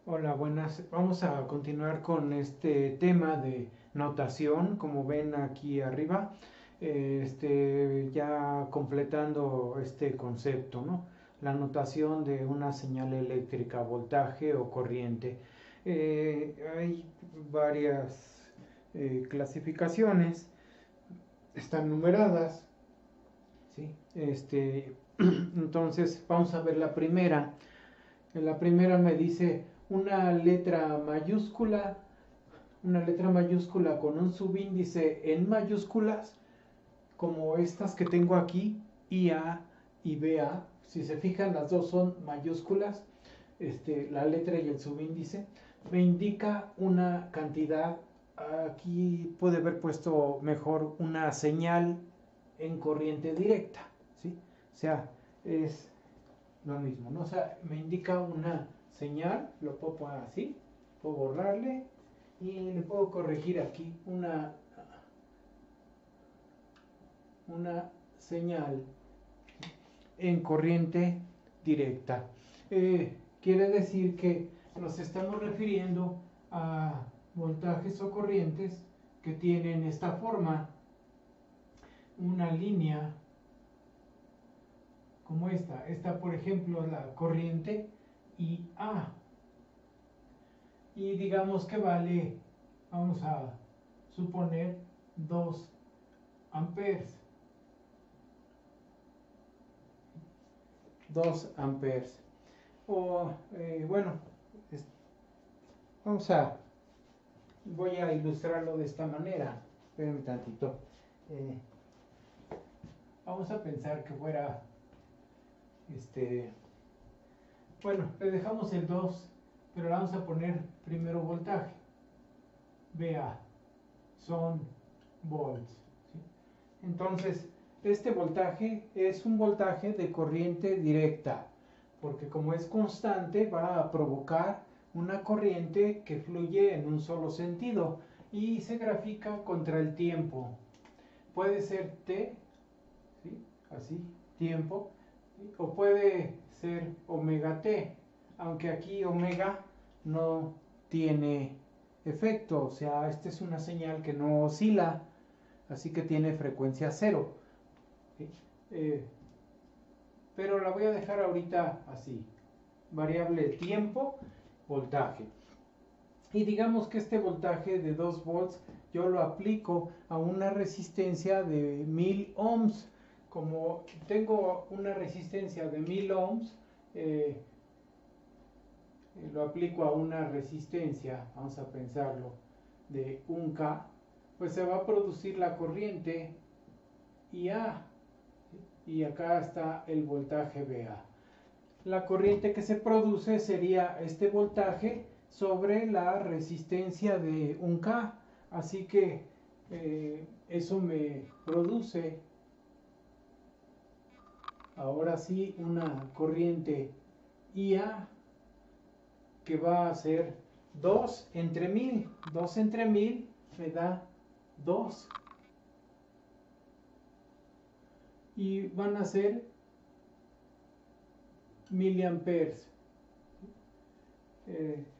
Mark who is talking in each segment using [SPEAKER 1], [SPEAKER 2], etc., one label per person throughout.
[SPEAKER 1] Hola, buenas. Vamos a continuar con este tema de notación, como ven aquí arriba, ya completando este concepto, ¿no? La notación de una señal eléctrica, voltaje o corriente. Hay varias clasificaciones, están numeradas, ¿sí? Entonces, vamos a ver la primera. En la primera me dice una letra mayúscula con un subíndice en mayúsculas, como estas que tengo aquí, IA y BA. Si se fijan, las dos son mayúsculas, la letra y el subíndice. Me indica una cantidad. Aquí puede haber puesto mejor una señal en corriente directa, ¿sí? O sea, es lo mismo, ¿no? O sea, me indica una señal, lo puedo poner así, puedo borrarle y le puedo corregir aquí una señal en corriente directa. Quiere decir que nos estamos refiriendo a voltajes o corrientes que tienen esta forma, una línea como esta por ejemplo es la corriente IA, y digamos que vale, vamos a suponer 2 amperes. 2 amperes. O, bueno, vamos a, voy a ilustrarlo de esta manera. Espérenme tantito. Eh, Vamos a pensar que fuera, este, bueno, le dejamos el 2, pero le vamos a poner primero voltaje. VA, son volts, ¿sí? Entonces, este voltaje es un voltaje de corriente directa, porque como es constante va a provocar una corriente que fluye en un solo sentido y se grafica contra el tiempo. Puede ser T, ¿sí? Así, tiempo, ¿sí? O puede ser omega T, aunque aquí omega no tiene efecto, o sea, esta es una señal que no oscila, así que tiene frecuencia cero, ¿sí? Eh, pero la voy a dejar ahorita así, variable tiempo, voltaje. Y digamos que este voltaje de 2 volts yo lo aplico a una resistencia de 1000 ohms. Como tengo una resistencia de 1000 ohms, eh, lo aplico a una resistencia, vamos a pensarlo, de 1K, pues se va a producir la corriente IA, y acá está el voltaje VA. La corriente que se produce sería este voltaje sobre la resistencia de 1K, así que eso me produce ahora sí una corriente IA que va a ser 2 entre 1000. 2 entre 1000 me da 2 y van a ser miliamperes.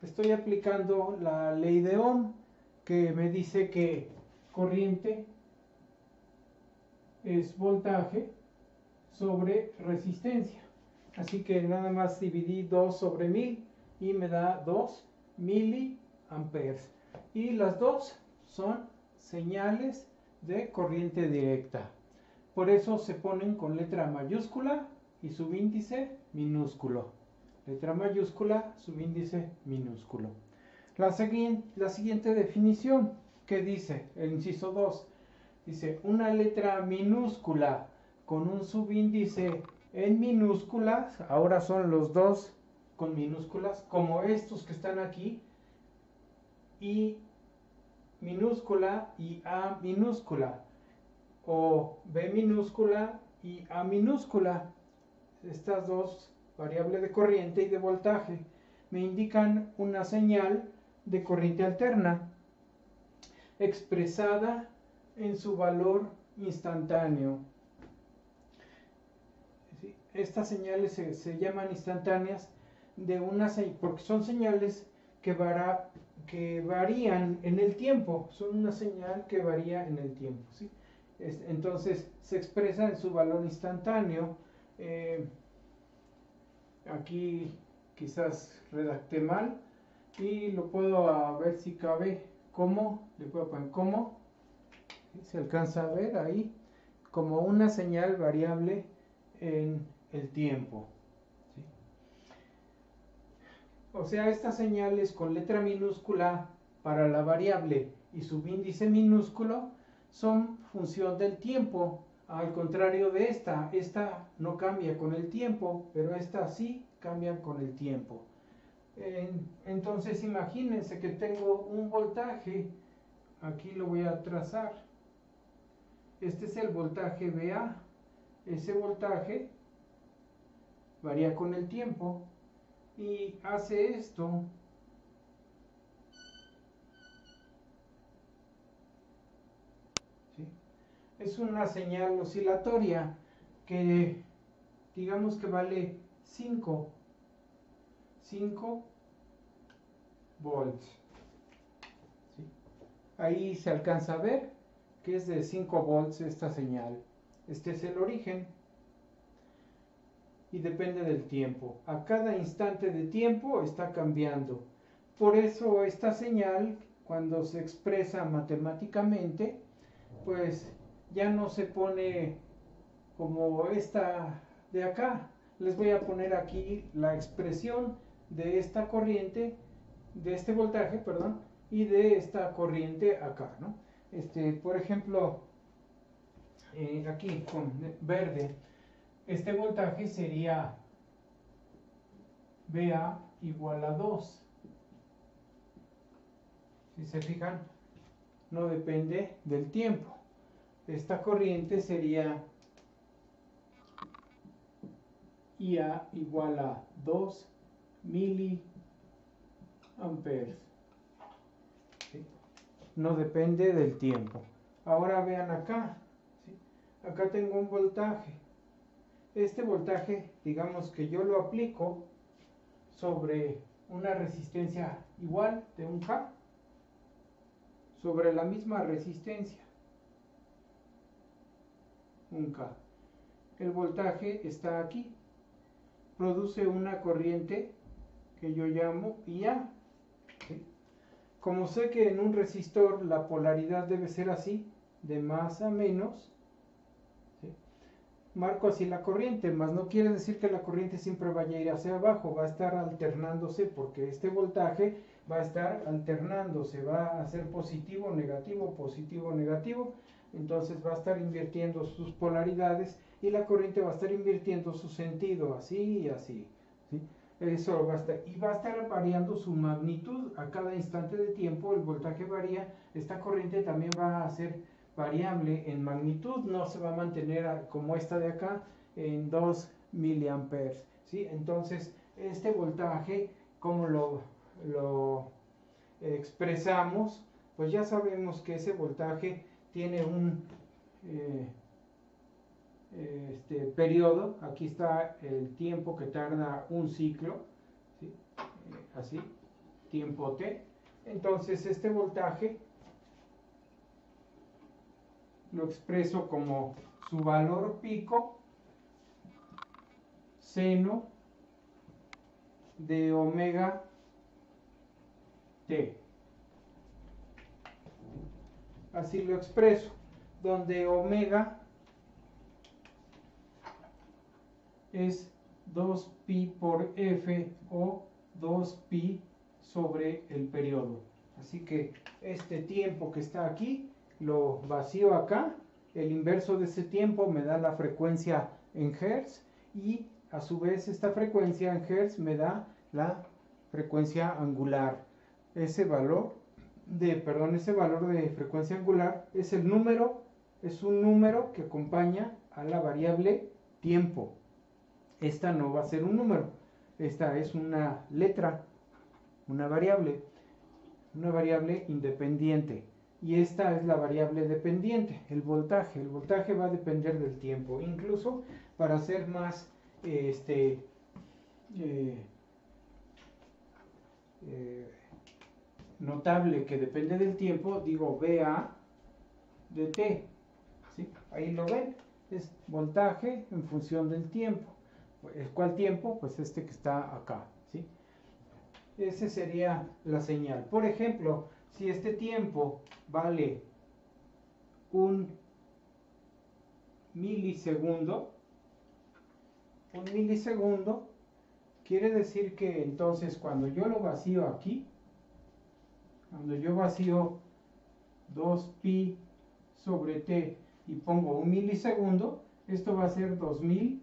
[SPEAKER 1] Estoy aplicando la ley de Ohm, que me dice que corriente es voltaje sobre resistencia. Así que nada más dividí 2 sobre 1000 y me da 2 miliamperes. Y las dos son señales de corriente directa. Por eso se ponen con letra mayúscula y subíndice minúsculo. Letra mayúscula, subíndice minúsculo. La siguiente definición, ¿qué dice? El inciso 2. Dice, una letra minúscula con un subíndice en minúsculas, ahora son los dos con minúsculas, como estos que están aquí, I minúscula y A minúscula, o B minúscula y A minúscula. Estas dos, variable de corriente y de voltaje, me indican una señal de corriente alterna expresada en su valor instantáneo. Estas señales se llaman instantáneas porque son señales que varían en el tiempo, son una señal que varía en el tiempo, ¿sí? Entonces se expresa en su valor instantáneo. Aquí quizás redacté mal y lo puedo a ver si cabe como, le puedo poner como, se alcanza a ver ahí, como una señal variable en el tiempo, ¿sí? O sea, estas señales con letra minúscula para la variable y subíndice minúsculo son función del tiempo, al contrario de esta no cambia con el tiempo, pero esta sí cambia con el tiempo. Entonces imagínense que tengo un voltaje, aquí lo voy a trazar, este es el voltaje VA, ese voltaje varía con el tiempo y hace esto. ¿Sí? Es una señal oscilatoria que digamos que vale 5 volts. ¿Sí? Ahí se alcanza a ver que es de 5 volts esta señal. Este es el origen y depende del tiempo. A cada instante de tiempo está cambiando. Por eso esta señal, cuando se expresa matemáticamente, pues ya no se pone como esta de acá. Les voy a poner aquí la expresión de esta corriente, de este voltaje, perdón, y de esta corriente acá, ¿no? Por ejemplo, aquí con verde, este voltaje sería VA igual a 2. Si se fijan, no depende del tiempo. Esta corriente sería IA igual a 2 miliamperes. ¿Sí? No depende del tiempo. Ahora vean acá, ¿sí? Acá tengo un voltaje. Este voltaje, digamos que yo lo aplico sobre una resistencia igual de 1K, sobre la misma resistencia 1K. El voltaje está aquí, produce una corriente que yo llamo IA. ¿Sí? Como sé que en un resistor la polaridad debe ser así, de más a menos, ¿sí? Marco así la corriente, mas no quiere decir que la corriente siempre vaya a ir hacia abajo, va a estar alternándose porque este voltaje va a estar alternándose, va a ser positivo, negativo, entonces va a estar invirtiendo sus polaridades y la corriente va a estar invirtiendo su sentido, así y así, ¿sí? Eso va a estar, y va a estar variando su magnitud a cada instante de tiempo, el voltaje varía, esta corriente también va a ser variable en magnitud, no se va a mantener como esta de acá en 2 miliamperes, ¿sí? Entonces, este voltaje, ¿cómo lo expresamos? Pues ya sabemos que ese voltaje tiene un periodo, aquí está el tiempo que tarda un ciclo, ¿sí? Así, tiempo t. Entonces, este voltaje lo expreso como su valor pico seno de omega t. Así lo expreso, donde omega es 2pi por f o 2pi sobre el periodo. Así que este tiempo que está aquí lo vacío acá, el inverso de ese tiempo me da la frecuencia en hertz y a su vez esta frecuencia en hertz me da la frecuencia angular. Ese valor de frecuencia angular es el número, es un número que acompaña a la variable tiempo. Esta no va a ser un número, esta es una letra, una variable independiente. Y esta es la variable dependiente, el voltaje. El voltaje va a depender del tiempo. Incluso para ser más notable que depende del tiempo, digo VA de T. ¿Sí? Ahí lo ven, es voltaje en función del tiempo. ¿Cuál tiempo? Pues este que está acá. ¿Sí? Esa sería la señal. Por ejemplo, si este tiempo vale un milisegundo, quiere decir que entonces cuando yo lo vacío aquí, cuando yo vacío 2pi sobre t y pongo un milisegundo, esto va a ser 2000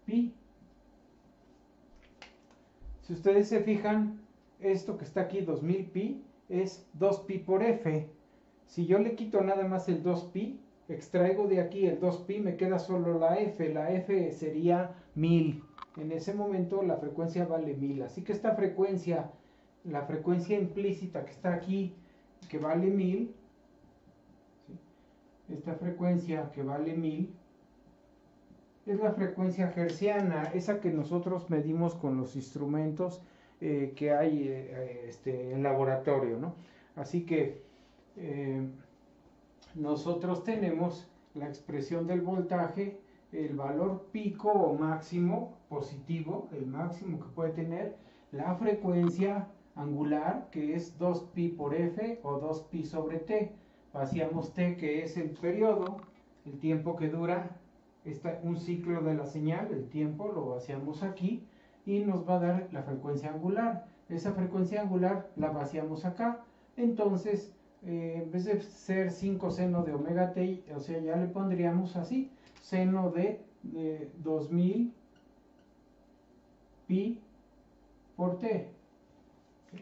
[SPEAKER 1] pi. Si ustedes se fijan, esto que está aquí, 2000 pi, es 2pi por f. Si yo le quito nada más el 2pi, extraigo de aquí el 2pi, me queda solo la f. La f sería 1000. En ese momento la frecuencia vale 1000. Así que esta frecuencia, la frecuencia implícita que está aquí, que vale 1000, ¿sí? Esta frecuencia que vale 1000, es la frecuencia hertziana, esa que nosotros medimos con los instrumentos que hay en laboratorio, ¿no? Así que nosotros tenemos la expresión del voltaje, el valor pico o máximo positivo, el máximo que puede tener, la frecuencia angular, que es 2pi por f o 2pi sobre t. Vaciamos t, que es el periodo, el tiempo que dura un ciclo de la señal, el tiempo, lo vaciamos aquí y nos va a dar la frecuencia angular. Esa frecuencia angular la vaciamos acá. Entonces, en vez de ser 5 seno de omega t, o sea, ya le pondríamos así, seno de 2000 pi por t. ¿Sí?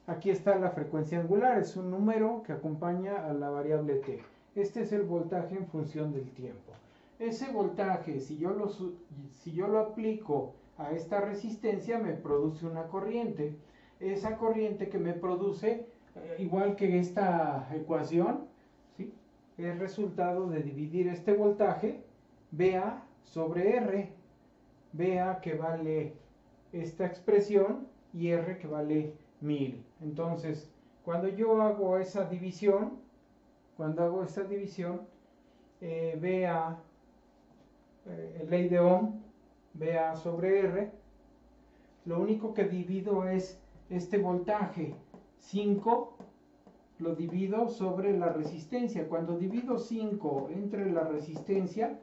[SPEAKER 1] Aquí está la frecuencia angular, es un número que acompaña a la variable t. Este es el voltaje en función del tiempo. Ese voltaje, si yo lo aplico a esta resistencia, me produce una corriente. Esa corriente que me produce, igual que esta ecuación, ¿sí?, es resultado de dividir este voltaje, VA sobre R. VA que vale esta expresión y R que vale 1000. Entonces, cuando yo hago esa división, VA, ley de Ohm, VA sobre R, lo único que divido es este voltaje, 5, lo divido sobre la resistencia. Cuando divido 5 entre la resistencia,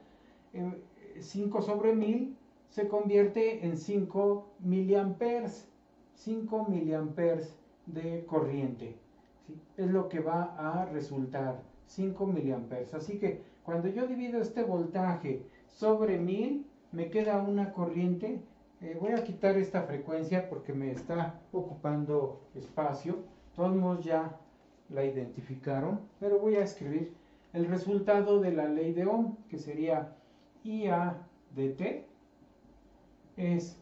[SPEAKER 1] 5 sobre 1000 se convierte en 5 miliamperes. 5 miliamperes de corriente, ¿sí? Es lo que va a resultar, 5 miliamperes. Así que cuando yo divido este voltaje sobre 1000, me queda una corriente. Voy a quitar esta frecuencia porque me está ocupando espacio. De todos modos ya la identificaron, pero voy a escribir el resultado de la ley de Ohm, que sería IA de T es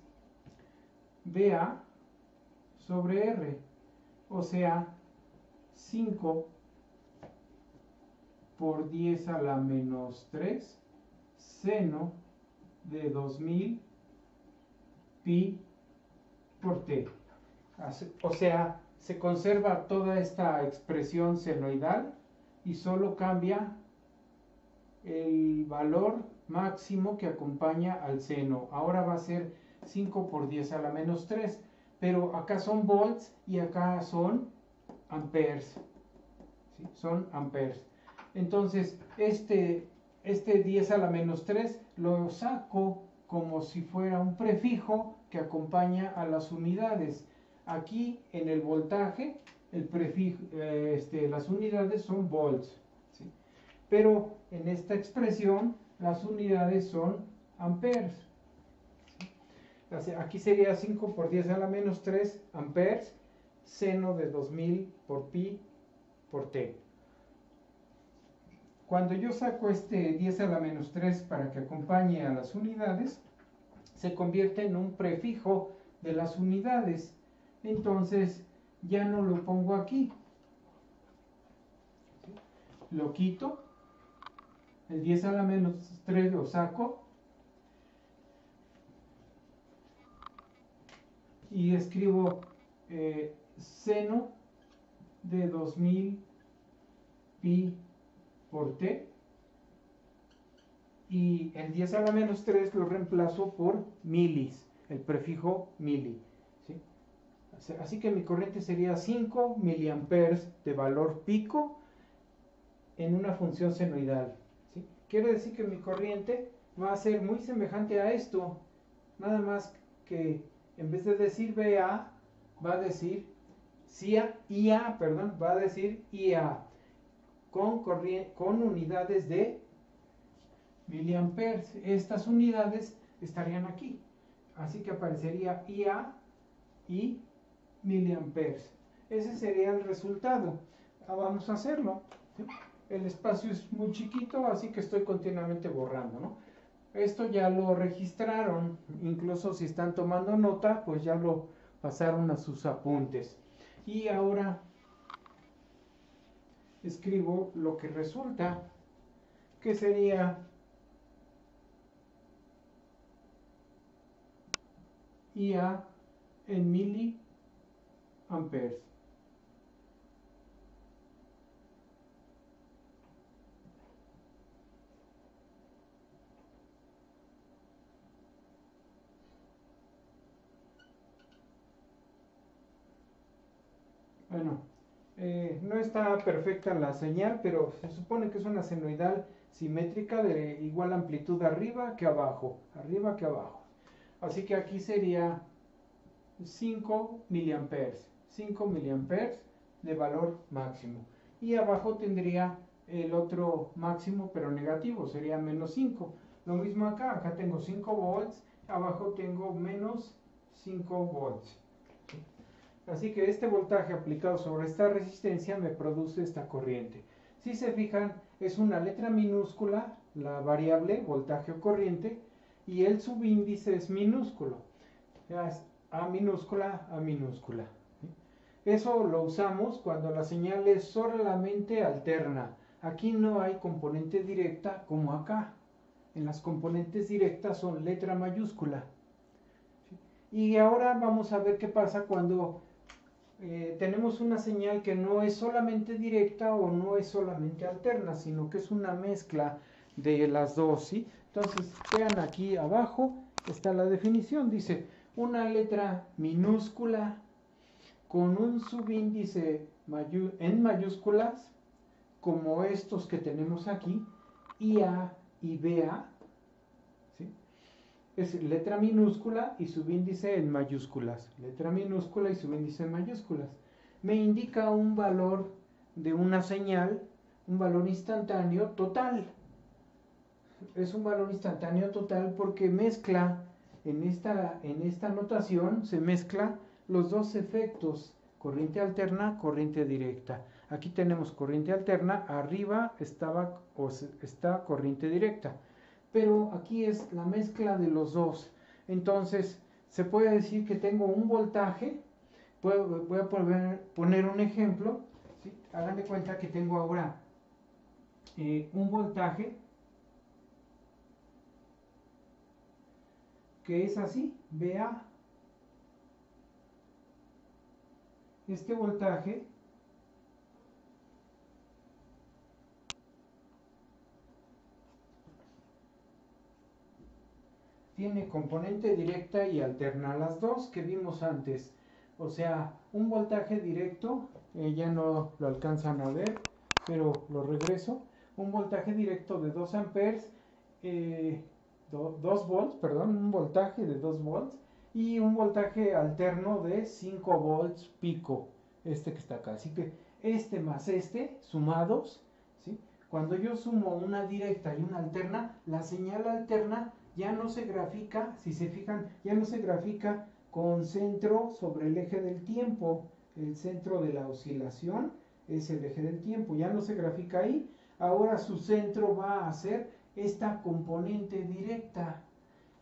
[SPEAKER 1] VA sobre R, o sea, 5 por 10 a la menos 3 seno de 2000 pi por t. O sea, se conserva toda esta expresión senoidal y solo cambia el valor máximo que acompaña al seno. Ahora va a ser 5 por 10 a la menos 3, pero acá son volts y acá son amperes. ¿Sí? Son amperes. Entonces, este 10 a la menos 3 lo saco como si fuera un prefijo que acompaña a las unidades. Aquí en el voltaje, el prefijo, las unidades son volts, ¿sí? Pero en esta expresión las unidades son amperes, ¿sí? Aquí sería 5 por 10 a la menos 3 amperes, seno de 2000 por pi por t. Cuando yo saco este 10 a la menos 3 para que acompañe a las unidades, se convierte en un prefijo de las unidades. Entonces ya no lo pongo aquí. ¿Sí? Lo quito. El 10 a la menos 3 lo saco. y escribo seno de 2000 pi por t, y el 10 a la menos 3 lo reemplazo por milis, el prefijo mili, ¿sí? Así que mi corriente sería 5 miliamperes de valor pico en una función senoidal, ¿sí? Quiere decir que mi corriente va a ser muy semejante a esto, nada más que en vez de decir VA, va a decir IA, perdón, va a decir IA, con unidades de miliamperes. Estas unidades estarían aquí, así que aparecería IA y miliamperes. Ese sería el resultado. Vamos a hacerlo, ¿sí? El espacio es muy chiquito, así que estoy continuamente borrando, ¿no? Esto ya lo registraron, incluso si están tomando nota, pues ya lo pasaron a sus apuntes. Y ahora escribo lo que resulta, que sería IA en miliamperes. Bueno, no está perfecta la señal, pero se supone que es una senoidal simétrica de igual amplitud arriba que abajo, Así que aquí sería 5 miliamperes, 5 miliamperes de valor máximo. Y abajo tendría el otro máximo, pero negativo, sería menos 5. Lo mismo acá, acá tengo 5 volts, abajo tengo menos 5 volts. Así que este voltaje aplicado sobre esta resistencia me produce esta corriente. Si se fijan, es una letra minúscula, la variable voltaje o corriente, y el subíndice es minúsculo. Ya es A minúscula, A minúscula. Eso lo usamos cuando la señal es solamente alterna. Aquí no hay componente directa como acá. En las componentes directas son letra mayúscula. Y ahora vamos a ver qué pasa cuando tenemos una señal que no es solamente directa o no es solamente alterna, sino que es una mezcla de las dos, ¿sí? Entonces, vean aquí abajo está la definición, dice una letra minúscula con un subíndice en mayúsculas, como estos que tenemos aquí, IA y BA, ¿sí? Es letra minúscula y subíndice en mayúsculas. Letra minúscula y subíndice en mayúsculas. Me indica un valor de una señal, un valor instantáneo total. Es un valor instantáneo total porque mezcla, en esta notación, se mezcla los dos efectos, corriente alterna, corriente directa. Aquí tenemos corriente alterna, arriba está corriente directa. Pero aquí es la mezcla de los dos. Entonces, se puede decir que tengo un voltaje. Voy a poner un ejemplo, ¿sí? Hagan de cuenta que tengo ahora un voltaje que es así, VA. Este voltaje tiene componente directa y alterna, las dos que vimos antes. O sea, un voltaje directo, ya no lo alcanzan a ver, pero lo regreso. Un voltaje directo de 2 amperes, 2 volts, perdón, un voltaje de 2 volts y un voltaje alterno de 5 volts pico, este que está acá. Así que este más este, sumados, ¿sí? Cuando yo sumo una directa y una alterna, la señal alterna ya no se grafica, si se fijan, ya no se grafica con centro sobre el eje del tiempo. El centro de la oscilación es el eje del tiempo, ya no se grafica ahí. Ahora su centro va a ser esta componente directa.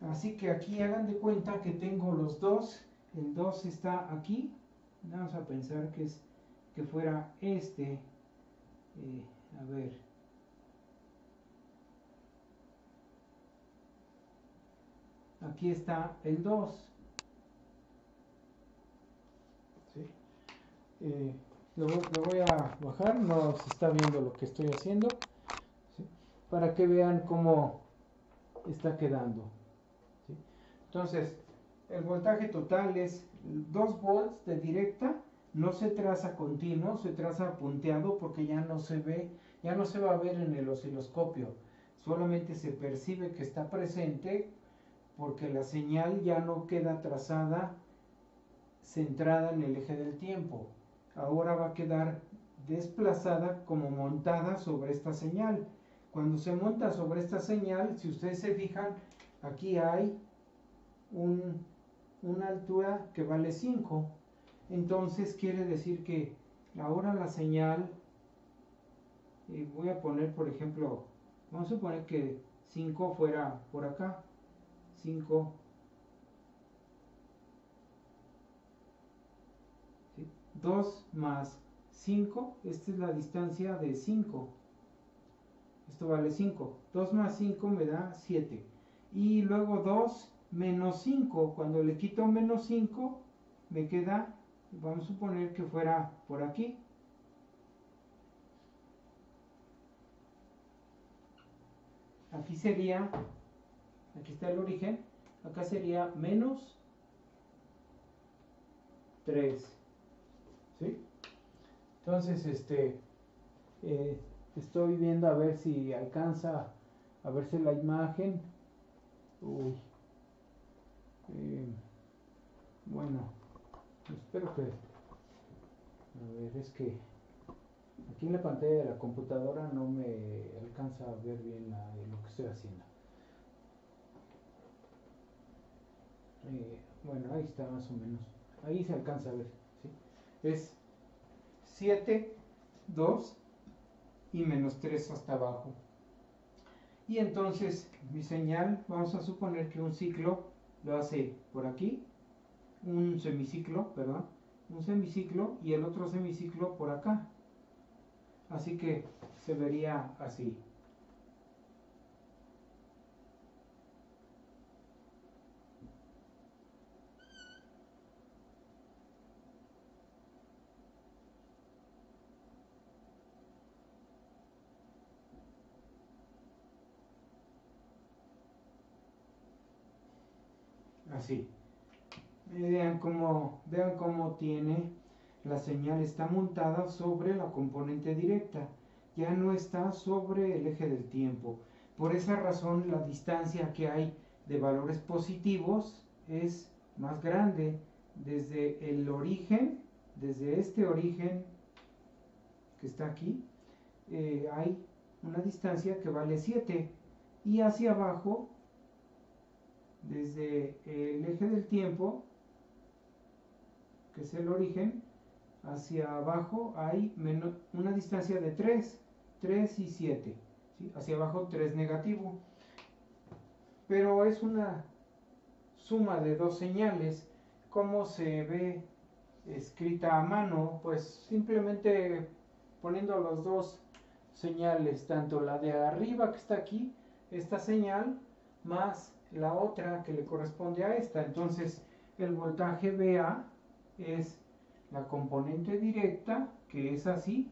[SPEAKER 1] Así que aquí hagan de cuenta que tengo los dos. El 2 está aquí. Vamos a pensar que fuera este. A ver. Aquí está el 2. eh, lo voy a bajar, no se está viendo lo que estoy haciendo, ¿sí? Para que vean cómo está quedando, ¿sí? Entonces, el voltaje total es 2 volts de directa, no se traza continuo, se traza punteado porque ya no se ve, ya no se va a ver en el osciloscopio, solamente se percibe que está presente porque la señal ya no queda trazada centrada en el eje del tiempo, ahora va a quedar desplazada como montada sobre esta señal. Cuando se monta sobre esta señal, si ustedes se fijan, aquí hay una altura que vale 5. Entonces quiere decir que ahora la señal, voy a poner por ejemplo, vamos a suponer que 5 fuera por acá, 5, ¿sí? 2 más 5, esta es la distancia de 5, esto vale 5, 2 más 5 me da 7, y luego 2 menos 5, cuando le quito menos 5, me queda, vamos a suponer que fuera por aquí, aquí sería, aquí está el origen, acá sería menos 3, ¿sí? Entonces, estoy viendo a ver si alcanza a verse la imagen. Uy, bueno, espero que, a ver, es que aquí en la pantalla de la computadora no me alcanza a ver bien lo que estoy haciendo. Bueno, ahí está más o menos, ahí se alcanza a ver, ¿sí? Es 7, 2 y menos 3 hasta abajo. Y entonces mi señal, vamos a suponer que un ciclo lo hace por aquí, un semiciclo, perdón, un semiciclo y el otro semiciclo por acá. Así que se vería así. Así. Vean cómo tiene la señal, está montada sobre la componente directa, ya no está sobre el eje del tiempo. Por esa razón la distancia que hay de valores positivos es más grande desde el origen, desde este origen que está aquí, hay una distancia que vale 7 y hacia abajo, desde el eje del tiempo, que es el origen, hacia abajo hay una distancia de 3 y 7, ¿sí? Hacia abajo 3 negativo, pero es una suma de dos señales. ¿Cómo se ve escrita a mano? Pues simplemente poniendo los dos señales, tanto la de arriba que está aquí, esta señal, más la otra que le corresponde a esta. Entonces el voltaje VA es la componente directa, que es así,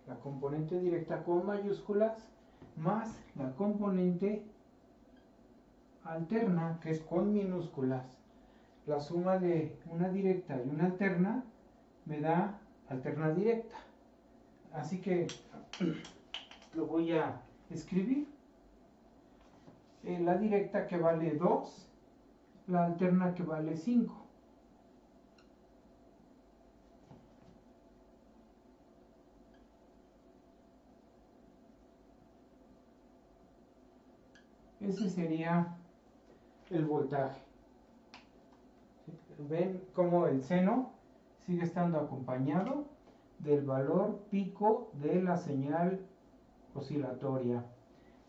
[SPEAKER 1] la componente directa con mayúsculas, más la componente alterna, que es con minúsculas. La suma de una directa y una alterna me da alterna directa. Así que lo voy a escribir. La directa que vale 2, la alterna que vale 5. Ese sería el voltaje. Ven cómo el seno sigue estando acompañado del valor pico de la señal oscilatoria.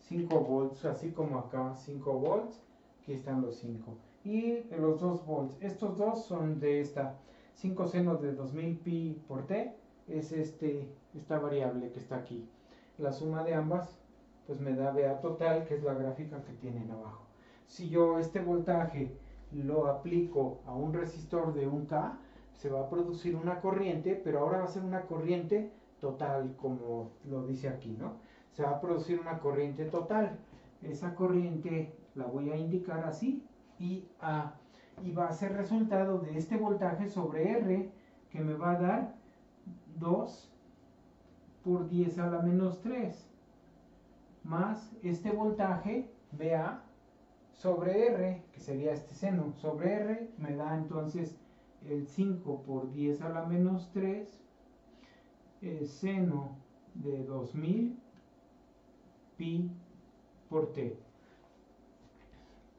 [SPEAKER 1] 5 volts, así como acá, 5 volts, aquí están los 5. Y los 2 volts, estos dos son de esta 5 seno de 2000 pi por t, es esta variable que está aquí. La suma de ambas pues me da VA total, que es la gráfica que tienen abajo. Si yo este voltaje lo aplico a un resistor de 1K, se va a producir una corriente, pero ahora va a ser una corriente total, como lo dice aquí, ¿no? Se va a producir una corriente total. Esa corriente la voy a indicar así, IA, y va a ser resultado de este voltaje sobre R, que me va a dar 2 por 10 a la menos 3, más este voltaje, VA, sobre R, que sería este seno, sobre R, me da entonces el 5 por 10 a la menos 3, seno de 2000 pi por t.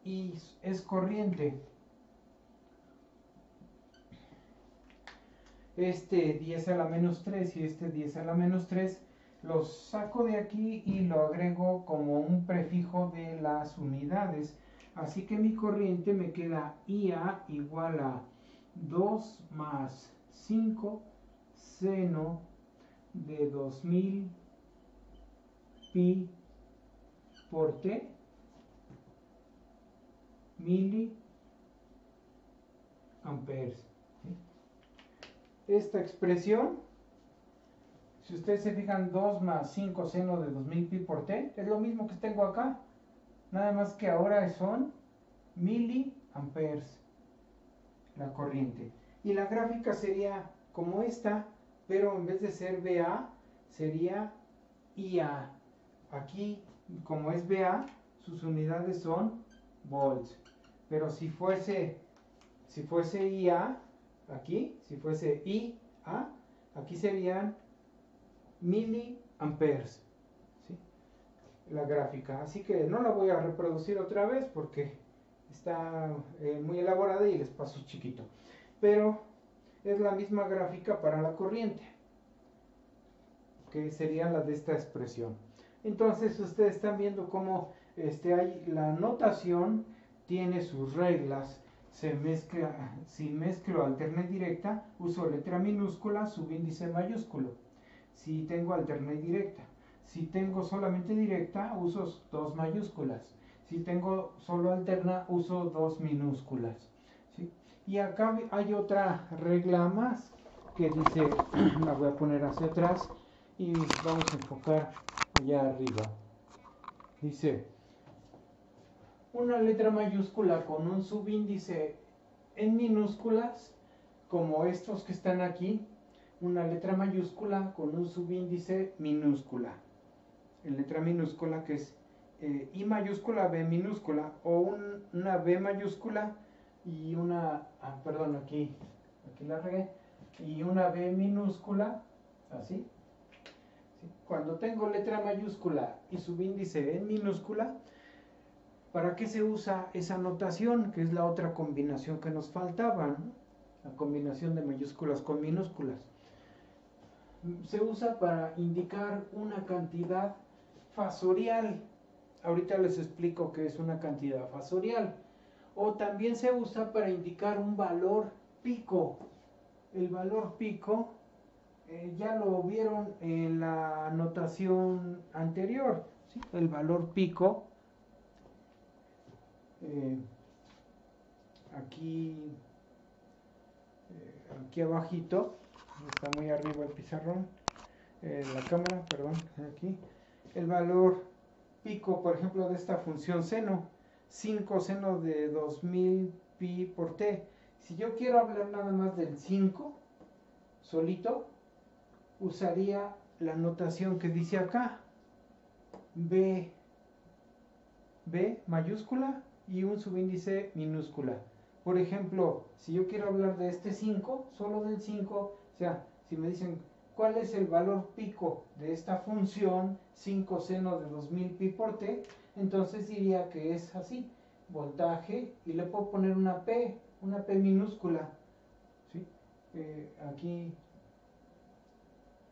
[SPEAKER 1] Y es corriente. Este 10 a la menos 3 y este 10 a la menos 3 los saco de aquí y lo agrego como un prefijo de las unidades. Así que mi corriente me queda IA igual a 2 más 5 seno de 2000 pi por t miliamperes. Esta expresión, si ustedes se fijan, 2 más 5 seno de 2000 pi por t, es lo mismo que tengo acá, nada más que ahora son miliamperes la corriente. Y la gráfica sería como esta, pero en vez de ser VA, sería IA. Aquí, como es VA, sus unidades son volts. Pero si fuese IA, aquí, si fuese IA, aquí serían miliamperes, ¿sí? La gráfica. Así que no la voy a reproducir otra vez porque está muy elaborada y el espacio es chiquito. Pero es la misma gráfica para la corriente, que sería la de esta expresión. Entonces ustedes están viendo cómo la notación tiene sus reglas. Se mezcla, si mezclo alterna y directa, uso letra minúscula, subíndice mayúsculo. Si tengo alterna y directa. Si tengo solamente directa, uso 2 mayúsculas. Si tengo solo alterna, uso 2 minúsculas. ¿Sí? Y acá hay otra regla más que dice, la voy a poner hacia atrás y vamos a enfocar allá arriba. Dice, una letra mayúscula con un subíndice en minúsculas, como estos que están aquí, una letra mayúscula con un subíndice minúscula. En letra minúscula que es I mayúscula, B minúscula, o una B mayúscula y una, perdón, aquí la regué, y una B minúscula, así. ¿Sí? Cuando tengo letra mayúscula y subíndice en minúscula, ¿para qué se usa esa notación? Que es la otra combinación que nos faltaba, ¿no? La combinación de mayúsculas con minúsculas. Se usa para indicar una cantidad fasorial. Ahorita les explico qué es una cantidad fasorial. O también se usa para indicar un valor pico. El valor pico ya lo vieron en la notación anterior, ¿sí? El valor pico, aquí abajito, está muy arriba el pizarrón, la cámara, perdón, aquí, el valor pico, por ejemplo, de esta función seno, 5 seno de 2000 pi por t. Si yo quiero hablar nada más del 5 solito, usaría la notación que dice acá, B mayúscula y un subíndice minúscula. Por ejemplo, si yo quiero hablar de este 5, solo del 5, o sea, si me dicen cuál es el valor pico de esta función 5 seno de 2000 pi por t, entonces diría que es así, voltaje, y le puedo poner una P minúscula, ¿sí? Aquí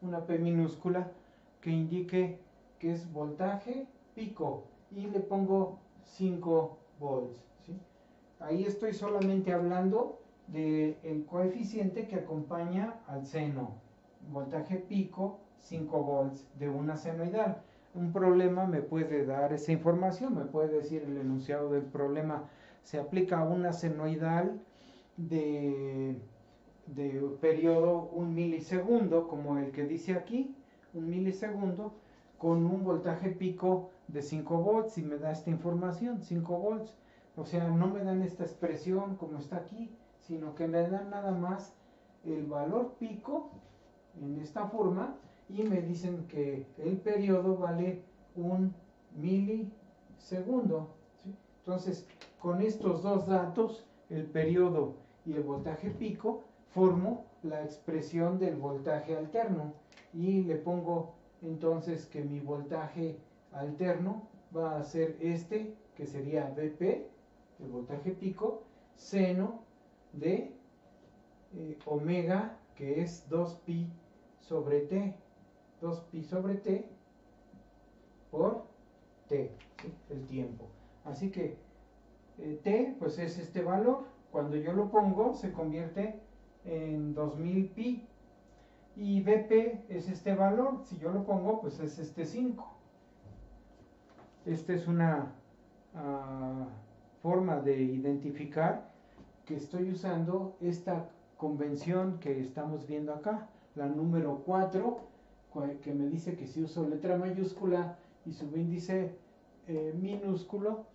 [SPEAKER 1] una P minúscula que indique que es voltaje pico y le pongo 5 volts, ¿sí? Ahí estoy solamente hablando del coeficiente que acompaña al seno, voltaje pico, 5 volts de una senoidal. Un problema me puede dar esa información, me puede decir el enunciado del problema, se aplica a una senoidal de de periodo 1 milisegundo, como el que dice aquí, 1 milisegundo, con un voltaje pico de 5 volts y me da esta información, 5 volts. O sea, no me dan esta expresión como está aquí, sino que me dan nada más el valor pico en esta forma y me dicen que el periodo vale 1 milisegundo, ¿sí? Entonces, con estos dos datos, el periodo y el voltaje pico, formo la expresión del voltaje alterno y le pongo entonces que mi voltaje alterno va a ser este, que sería Vp, el voltaje pico, seno de omega, que es 2pi sobre t, 2pi sobre t por t, ¿sí? El tiempo. Así que t pues es este valor, cuando yo lo pongo se convierte en 2000 pi, y Vp es este valor, si yo lo pongo pues es este 5. Esta es una forma de identificar que estoy usando esta convención que estamos viendo acá, la número 4, que me dice que si uso letra mayúscula y subíndice minúsculo,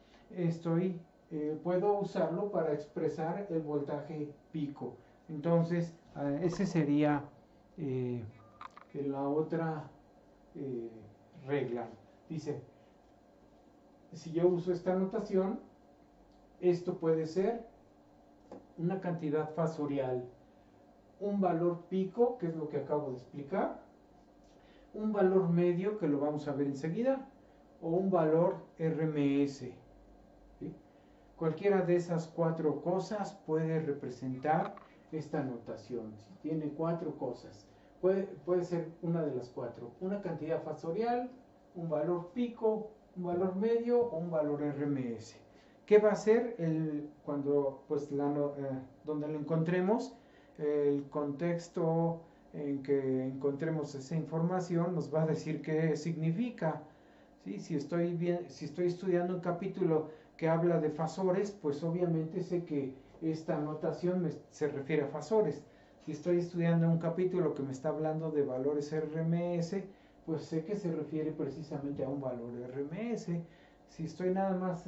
[SPEAKER 1] puedo usarlo para expresar el voltaje pico. Entonces, ese sería la otra regla. Dice, si yo uso esta notación, esto puede ser una cantidad fasorial, un valor pico, que es lo que acabo de explicar, un valor medio, que lo vamos a ver enseguida, o un valor RMS. ¿Sí? Cualquiera de esas cuatro cosas puede representar esta notación. Si tiene cuatro cosas, puede ser una de las cuatro: una cantidad fasorial, un valor pico, un valor medio o un valor RMS. ¿Qué va a hacer cuando pues donde lo encontremos? El contexto en que encontremos esa información nos va a decir qué significa. ¿Sí? Si estoy estudiando un capítulo que habla de fasores, pues obviamente sé que esta notación se refiere a fasores. Si estoy estudiando un capítulo que me está hablando de valores RMS, pues sé que se refiere precisamente a un valor RMS. Si estoy nada más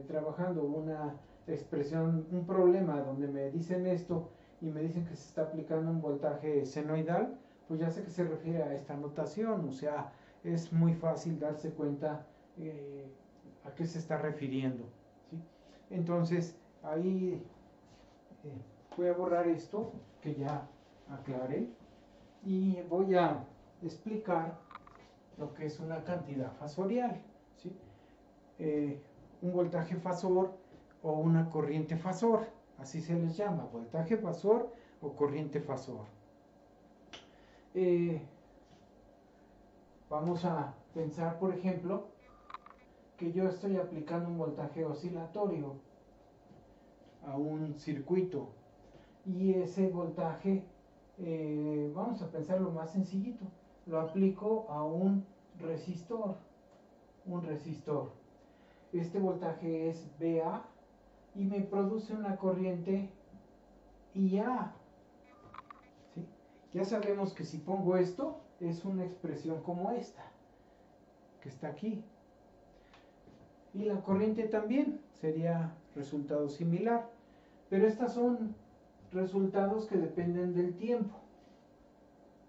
[SPEAKER 1] trabajando una expresión, un problema donde me dicen esto y me dicen que se está aplicando un voltaje senoidal, pues ya sé que se refiere a esta notación. O sea, es muy fácil darse cuenta a qué se está refiriendo, ¿sí? Entonces, ahí voy a borrar esto que ya aclaré y voy a explicar lo que es una cantidad fasorial, ¿sí? Un voltaje fasor o una corriente fasor, así se les llama, voltaje fasor o corriente fasor. Vamos a pensar, por ejemplo, que yo estoy aplicando un voltaje oscilatorio a un circuito y ese voltaje, vamos a pensarlo más sencillito, lo aplico a un resistor. Este voltaje es VA y me produce una corriente IA. ¿Sí? Ya sabemos que si pongo esto, es una expresión como esta, que está aquí. Y la corriente también sería resultado similar. Pero estas son resultados que dependen del tiempo.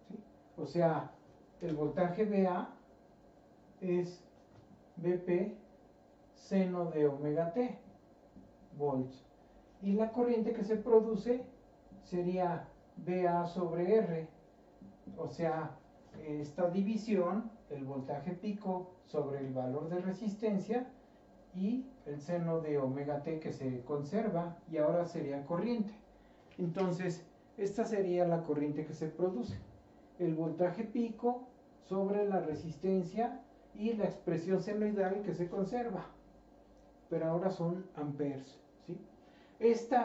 [SPEAKER 1] ¿Sí? O sea, el voltaje VA es Vp seno de omega t, volts. Y la corriente que se produce sería VA sobre R. O sea, esta división, el voltaje pico sobre el valor de resistencia y el seno de omega t que se conserva y ahora sería corriente. Entonces, esta sería la corriente que se produce. El voltaje pico sobre la resistencia y la expresión senoidal que se conserva. Pero ahora son amperes, ¿sí? Este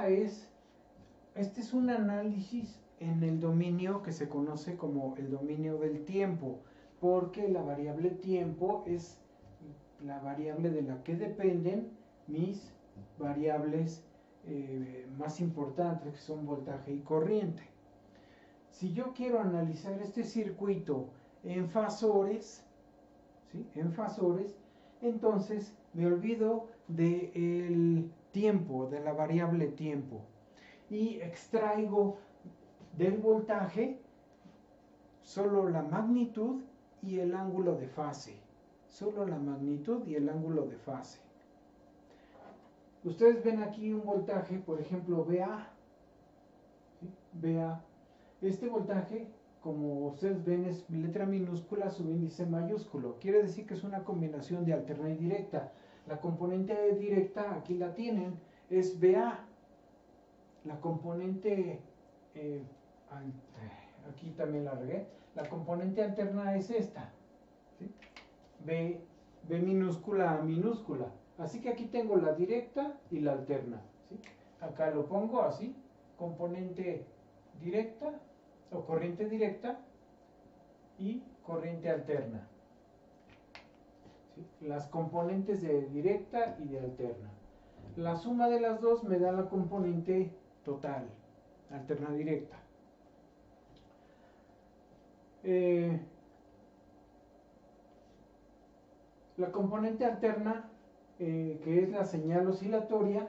[SPEAKER 1] es un análisis en el dominio que se conoce como el dominio del tiempo, porque la variable tiempo es la variable de la que dependen mis variables más importantes, que son voltaje y corriente. si yo quiero analizar este circuito en fasores, ¿sí? En fasores, entonces me olvido del tiempo, de la variable tiempo, y extraigo del voltaje solo la magnitud y el ángulo de fase. Solo la magnitud y el ángulo de fase. Ustedes ven aquí un voltaje, por ejemplo, VA. ¿Sí? VA. Este voltaje, como ustedes ven, es letra minúscula, subíndice mayúsculo. Quiere decir que es una combinación de alterna y directa. La componente directa, aquí la tienen, es VA. La componente, aquí también la regué, la componente alterna es esta, ¿sí? B minúscula a minúscula. Así que aquí tengo la directa y la alterna, ¿sí? Acá lo pongo así, componente directa o corriente directa y corriente alterna, ¿sí? Las componentes de directa y de alterna. La suma de las dos me da la componente total, alterna directa. La componente alterna, que es la señal oscilatoria,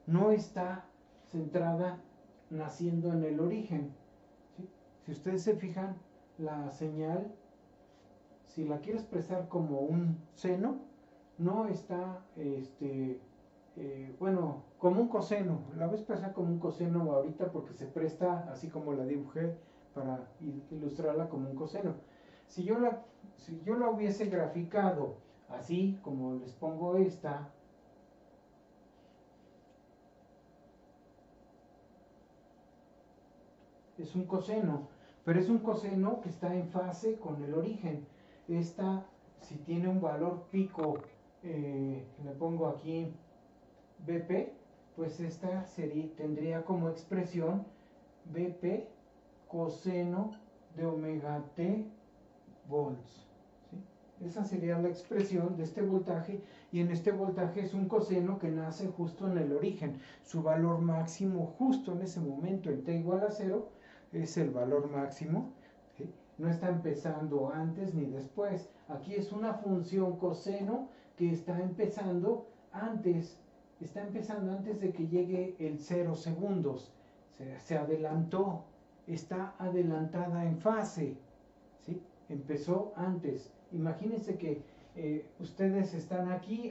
[SPEAKER 1] no está centrada naciendo en el origen, ¿sí? Si ustedes se fijan, la señal, si la quiero expresar como un seno, no está, bueno, como un coseno. La voy a expresar como un coseno ahorita porque se presta, así como la dibujé, para ilustrarla como un coseno. Si yo la hubiese graficado así como les pongo esta, es un coseno, pero es un coseno que está en fase con el origen. Esta, si tiene un valor pico, le pongo aquí BP, pues esta tendría como expresión BP coseno de omega t volts. ¿Sí? Esa sería la expresión de este voltaje, y en este voltaje es un coseno que nace justo en el origen. Su valor máximo justo en ese momento, en t igual a 0, es el valor máximo. ¿Sí? No está empezando antes ni después. Aquí es una función coseno que está empezando antes de que llegue el 0 segundos. Se adelantó, está adelantada en fase, ¿sí? Empezó antes. Imagínense que ustedes están aquí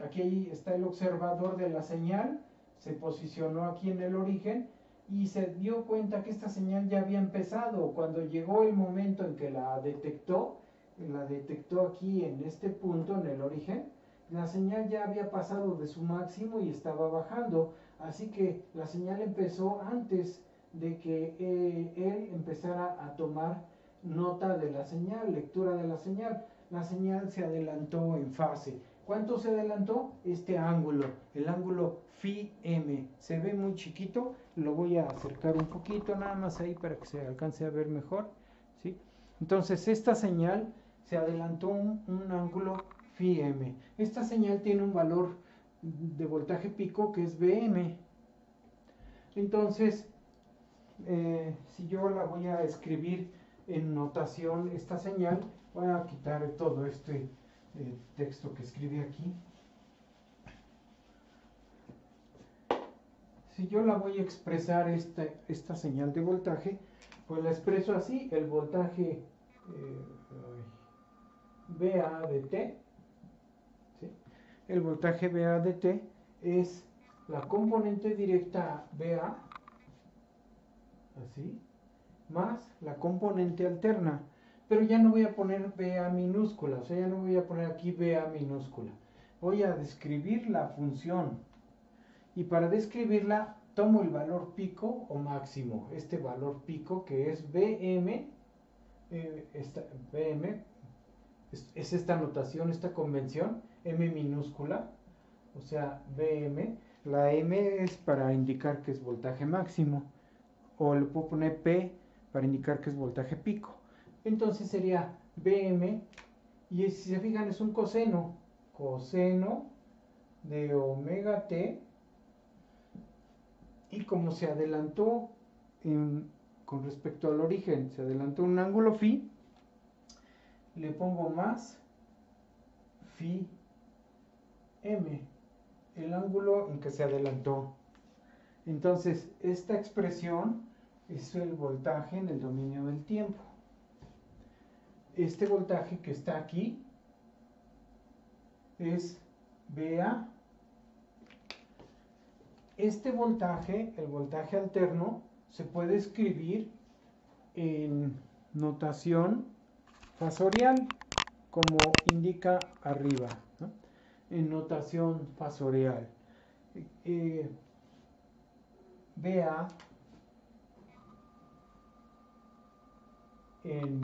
[SPEAKER 1] está el observador de la señal, se posicionó aquí en el origen y se dio cuenta que esta señal ya había empezado. Cuando llegó el momento en que la detectó aquí en este punto, en el origen, la señal ya había pasado de su máximo y estaba bajando. Así que la señal empezó antes de que él empezara a tomar nota de la señal, lectura de la señal. La señal se adelantó en fase. ¿Cuánto se adelantó? Este ángulo, el ángulo phi m. Se ve muy chiquito, lo voy a acercar un poquito nada más ahí para que se alcance a ver mejor, ¿sí? Entonces esta señal se adelantó un ángulo phi m. Esta señal tiene un valor de voltaje pico que es Vm. Entonces, si yo la voy a escribir en notación, esta señal, voy a quitar todo este texto que escribí aquí. Si yo la voy a expresar esta señal de voltaje, pues la expreso así: el voltaje VA de T, ¿sí? El voltaje VA de T es la componente directa VA, así, más la componente alterna. Pero ya no voy a poner VA minúscula, o sea, ya no voy a poner aquí VA minúscula. Voy a describir la función. Y para describirla, tomo el valor pico o máximo. Este valor pico, que es Vm, Vm, es esta notación, esta convención, M minúscula, o sea, Vm. La M es para indicar que es voltaje máximo, o le puedo poner P para indicar que es voltaje pico. Entonces sería Vm, y si se fijan es un coseno de omega t, y como se adelantó en con respecto al origen, se adelantó un ángulo phi, le pongo más phi m, el ángulo en que se adelantó. Entonces, esta expresión es el voltaje en el dominio del tiempo. Este voltaje que está aquí es VA. Este voltaje, el voltaje alterno, se puede escribir en notación fasorial, como indica arriba, ¿no? En notación fasorial. VA en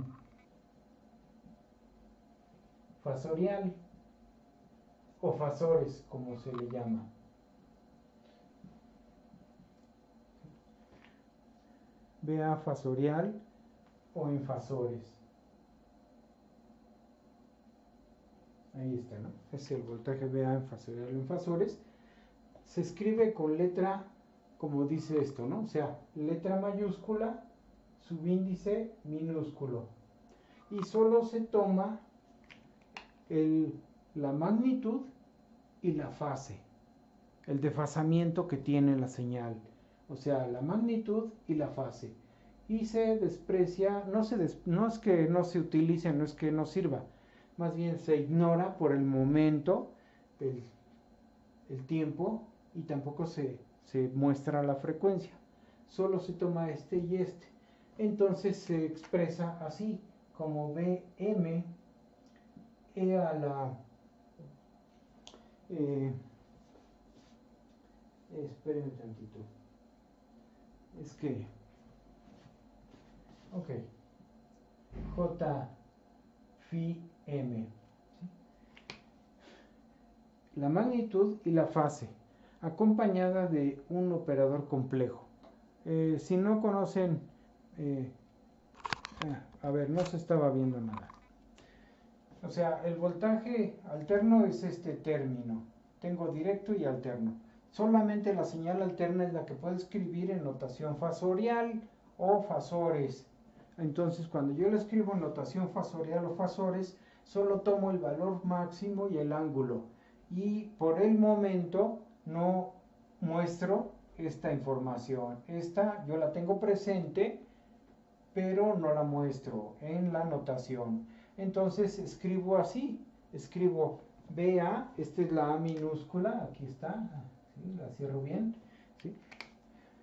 [SPEAKER 1] fasorial o fasores, como se le llama. VA fasorial o en fasores. Ahí está, ¿no? Es el voltaje VA en fasorial o en fasores. Se escribe con letra, como dice esto, ¿no? O sea, letra mayúscula, subíndice minúsculo. Y solo se toma la magnitud y la fase, el desfasamiento que tiene la señal. O sea, la magnitud y la fase. Y se desprecia, no es que no se utilice, no es que no sirva, más bien se ignora por el momento, el tiempo, y tampoco se muestra la frecuencia. Solo se toma este y este. Entonces se expresa así, como Bm e a la... esperen un tantito. Es que... Ok. J phi m. ¿Sí? La magnitud y la fase, acompañada de un operador complejo. Si no conocen... a ver, no se estaba viendo nada. O sea, el voltaje alterno es este término. Tengo directo y alterno. Solamente la señal alterna es la que puedo escribir en notación fasorial o fasores. Entonces, cuando yo lo escribo en notación fasorial o fasores, solo tomo el valor máximo y el ángulo. Y por el momento no muestro esta información. Esta yo la tengo presente, pero no la muestro en la notación. Entonces escribo así, escribo BA, esta es la A minúscula, aquí está, ¿sí? La cierro bien, ¿sí?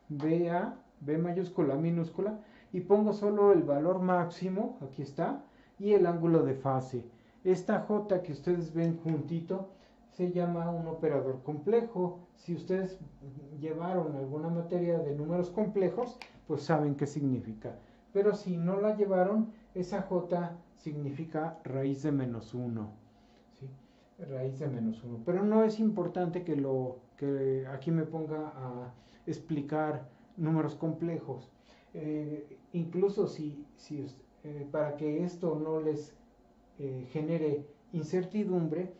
[SPEAKER 1] BA, B mayúscula, minúscula, y pongo solo el valor máximo, aquí está, y el ángulo de fase. Esta J que ustedes ven juntito se llama un operador complejo. Si ustedes llevaron alguna materia de números complejos, pues saben qué significa. Pero si no la llevaron, esa J significa raíz de menos 1. ¿Sí? Raíz de menos 1. Pero no es importante que aquí me ponga a explicar números complejos. Incluso para que esto no les genere incertidumbre,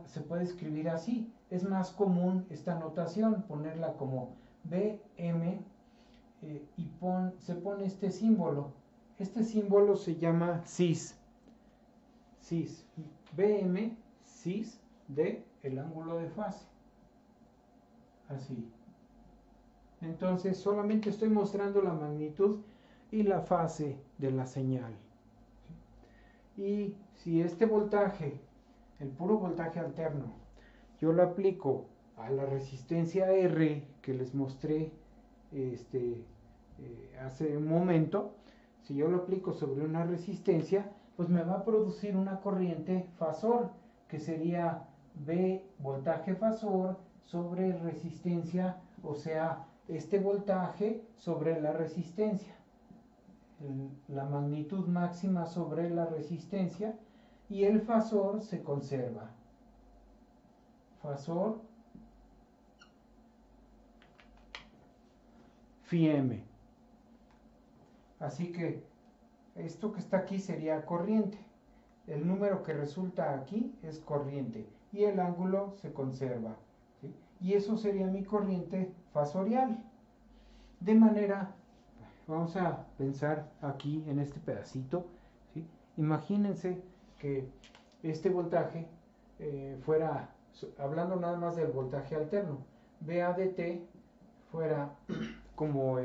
[SPEAKER 1] se puede escribir así. Es más común esta notación, ponerla como BM y se pone este símbolo. Este símbolo se llama cis. Cis. BM, cis de el ángulo de fase. Así. Entonces solamente estoy mostrando la magnitud y la fase de la señal. Y si este voltaje, el puro voltaje alterno, yo lo aplico a la resistencia R que les mostré hace un momento, si yo lo aplico sobre una resistencia, pues me va a producir una corriente fasor, que sería V voltaje fasor sobre resistencia, o sea, este voltaje sobre la resistencia, la magnitud máxima sobre la resistencia, y el fasor se conserva. Fasor phi m. Así que esto que está aquí sería corriente. El número que resulta aquí es corriente y el ángulo se conserva, ¿sí? Y eso sería mi corriente fasorial. De manera, vamos a pensar aquí en este pedacito, ¿sí? Imagínense que este voltaje fuera, hablando nada más del voltaje alterno, VA/DT fuera como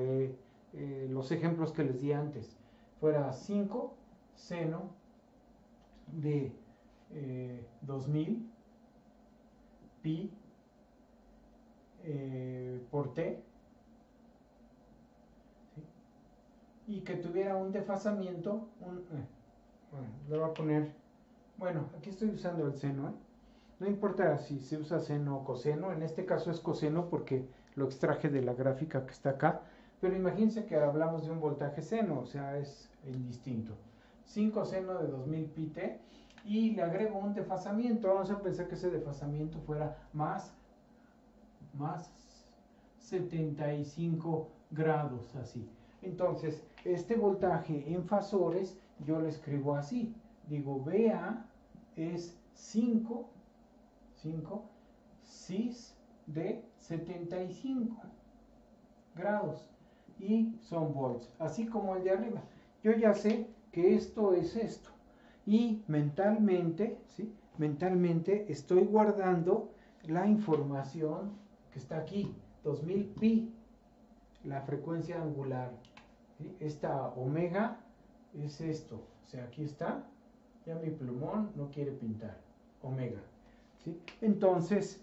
[SPEAKER 1] los ejemplos que les di antes, fuera 5 seno de 2000 pi por t, ¿sí? Y que tuviera un desfasamiento, bueno, le voy a poner, bueno, aquí estoy usando el seno, no importa si se usa seno o coseno, en este caso es coseno porque lo extraje de la gráfica que está acá, pero imagínense que hablamos de un voltaje seno, o sea, es indistinto. 5 seno de 2000 pi t, y le agrego un desfasamiento, vamos a pensar que ese desfasamiento fuera más 75 grados, así. Entonces, este voltaje en fasores yo lo escribo así, digo VA es 5 cis de 75 grados y son volts, así como el de arriba. Yo ya sé que esto es esto y mentalmente, ¿sí? Mentalmente estoy guardando la información que está aquí, 2000 pi, la frecuencia angular, ¿sí? Esta omega es esto, o sea, aquí está, ya mi plumón no quiere pintar, omega, ¿sí? Entonces,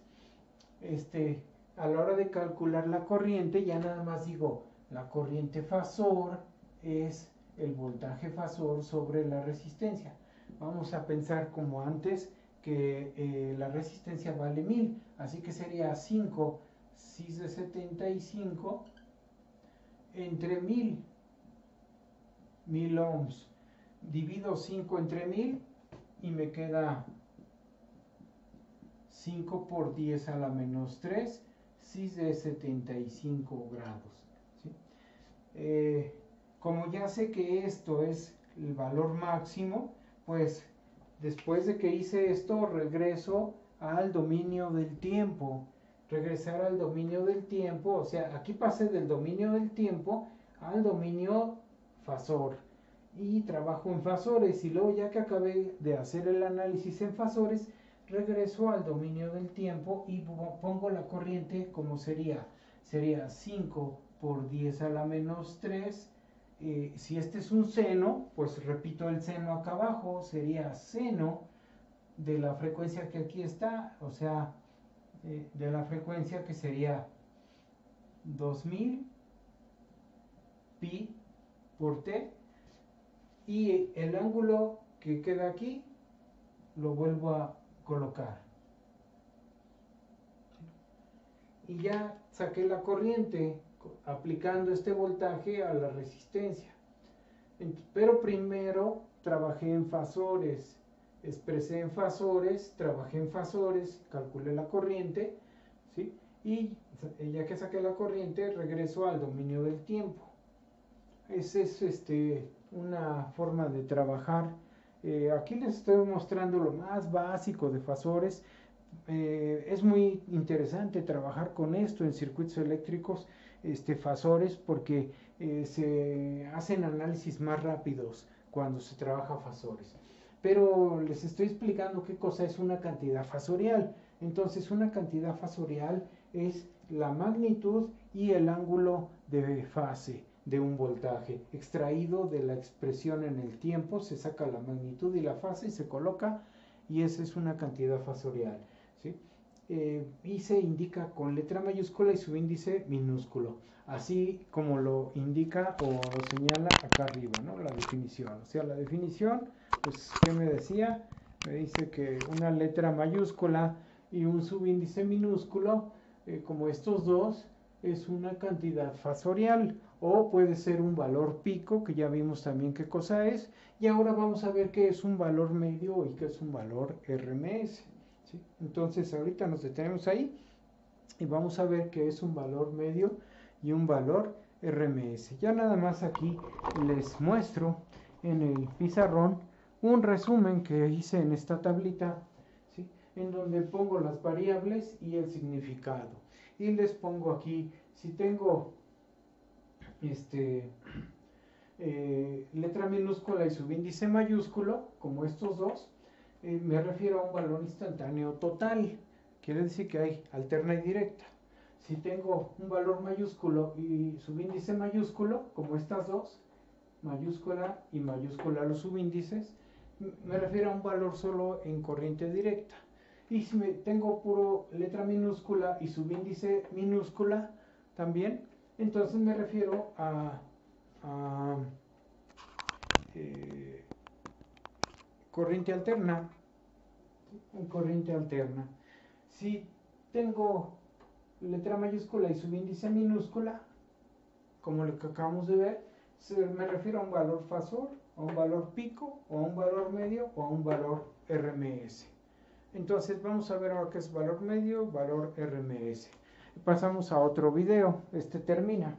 [SPEAKER 1] a la hora de calcular la corriente, ya nada más digo, la corriente fasor es el voltaje fasor sobre la resistencia. Vamos a pensar como antes que la resistencia vale 1000, así que sería 5 cis de 75 entre 1000 ohms. Divido 5 entre 1000 y me queda 5 por 10 a la menos 3 cis de 75 grados, ¿sí? Como ya sé que esto es el valor máximo, pues después de que hice esto regreso al dominio del tiempo. Regresar al dominio del tiempo, o sea, aquí pasé del dominio del tiempo al dominio fasor y trabajo en fasores, y luego ya que acabé de hacer el análisis en fasores, regreso al dominio del tiempo y pongo la corriente como sería 5 por 10 a la menos 3. Si este es un seno, pues repito el seno acá abajo, sería seno de la frecuencia que aquí está, o sea, de la frecuencia que sería 2000 pi por t, y el ángulo que queda aquí lo vuelvo a colocar. Y ya saqué la corriente aplicando este voltaje a la resistencia. Pero primero trabajé en fasores, expresé en fasores, trabajé en fasores, calculé la corriente, ¿sí? Y ya que saqué la corriente, regreso al dominio del tiempo. Esa es una forma de trabajar. Aquí les estoy mostrando lo más básico de fasores. Es muy interesante trabajar con esto en circuitos eléctricos, fasores, porque se hacen análisis más rápidos cuando se trabaja fasores. Pero les estoy explicando qué cosa es una cantidad fasorial. Entonces, una cantidad fasorial es la magnitud y el ángulo de fase de un voltaje extraído de la expresión en el tiempo. Se saca la magnitud y la fase y se coloca, y esa es una cantidad fasorial, ¿sí? Y se indica con letra mayúscula y su índice minúsculo, así como lo indica o lo señala acá arriba, ¿no? La definición, o sea, la definición, pues, ¿qué me decía? Me dice que una letra mayúscula y un subíndice minúsculo, como estos dos, es una cantidad fasorial, o puede ser un valor pico, que ya vimos también qué cosa es, y ahora vamos a ver qué es un valor medio y qué es un valor RMS, ¿sí? Entonces ahorita nos detenemos ahí y vamos a ver qué es un valor medio y un valor RMS. Ya nada más aquí les muestro en el pizarrón un resumen que hice en esta tablita, ¿sí? En donde pongo las variables y el significado. Y les pongo aquí, si tengo este, letra minúscula y subíndice mayúsculo, como estos dos, me refiero a un valor instantáneo total. Quiere decir que hay alterna y directa. Si tengo un valor mayúsculo y subíndice mayúsculo, como estas dos, mayúscula y mayúscula los subíndices, me refiero a un valor solo en corriente directa. Y si tengo puro letra minúscula y subíndice minúscula también, entonces me refiero a corriente alterna. Corriente alterna. Si tengo letra mayúscula y subíndice minúscula, como lo que acabamos de ver, me refiero a un valor fasor, a un valor pico, o a un valor medio, o a un valor RMS. Entonces vamos a ver ahora qué es valor medio, valor RMS. Pasamos a otro video. Este termina.